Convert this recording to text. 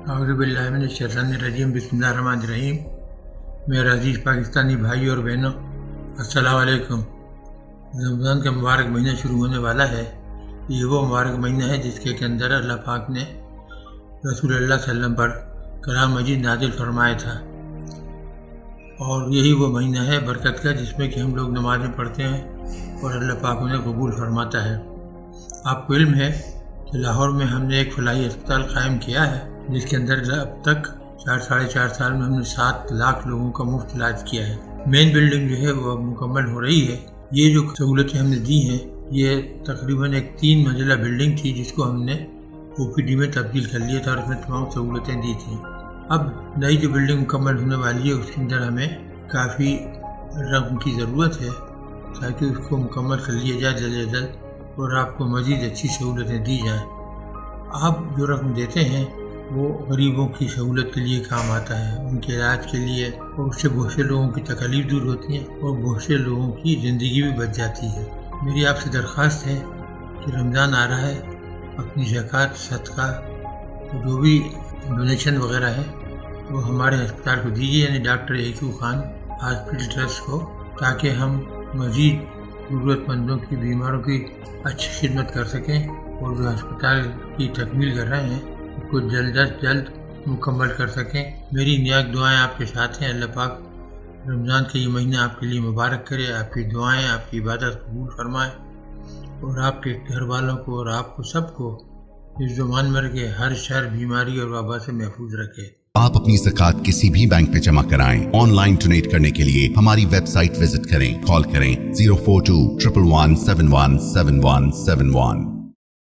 اعوذ باللہ من الشیطان الرجیم، بسم اللہ الرحمن الرحیم۔ میرے عزیز پاکستانی بھائی اور بہنوں، السلام علیکم۔ رمضان کا مبارک مہینہ شروع ہونے والا ہے۔ یہ وہ مبارک مہینہ ہے جس کے اندر اللہ پاک نے رسول اللہ صلی اللہ علیہ وسلم پر کلام مجید نازل فرمایا تھا، اور یہی وہ مہینہ ہے برکت کا جس میں کہ ہم لوگ نمازیں پڑھتے ہیں اور اللہ پاک انہیں قبول فرماتا ہے۔ آپ کو علم ہے کہ لاہور میں ہم نے ایک فلاحی اسپتال قائم کیا ہے جس کے اندر اب تک 4.5 سال میں ہم نے 7 لاکھ لوگوں کا مفت علاج کیا ہے۔ مین بلڈنگ جو ہے وہ اب مکمل ہو رہی ہے۔ یہ جو سہولتیں ہم نے دی ہیں، یہ تقریباً ایک 3 منزلہ بلڈنگ تھی جس کو ہم نے OPD میں تبدیل کر لیا تھا اور اس میں تمام سہولتیں دی تھیں۔ اب نئی جو بلڈنگ مکمل ہونے والی ہے اس کے اندر ہمیں کافی رقم کی ضرورت ہے تاکہ اس کو مکمل کر لیا جائے جلد از جلد اور آپ کو مزید اچھی سہولتیں دی جائیں۔ آپ جو رقم دیتے ہیں وہ غریبوں کی سہولت کے لیے کام آتا ہے، ان کے علاج کے لیے، اور اس سے بہت سے لوگوں کی تکالیف دور ہوتی ہیں اور بہت سے لوگوں کی زندگی بھی بچ جاتی ہے۔ میری آپ سے درخواست ہے کہ رمضان آ رہا ہے، اپنی زکوٰۃ، صدقہ، جو بھی ڈونیشن وغیرہ ہے وہ ہمارے ہسپتال کو دیجیے، یعنی doctor AQ Khan hospital trust کو، تاکہ ہم مزید ضرورت مندوں کی، بیماروں کی اچھی خدمت کر سکیں اور جو ہسپتال کی تکمیل کر رہے ہیں اس کو جلد از جلد مکمل کر سکیں۔ میری نیک دعائیں آپ کے ساتھ ہیں۔ اللہ پاک رمضان کا یہ مہینہ آپ کے لیے مبارک کرے، آپ کی دعائیں، آپ کی عبادت قبول فرمائے اور آپ کے گھر والوں کو اور آپ کو سب کو اس زمان میں رکھے، ہر شر، بیماری اور وبا سے محفوظ رکھے۔ آپ اپنی زکوٰۃ کسی بھی بینک میں جمع کرائیں۔ آن لائن ڈونیٹ کرنے کے لیے ہماری ویب سائٹ وزٹ کریں، کال کریں 04211717171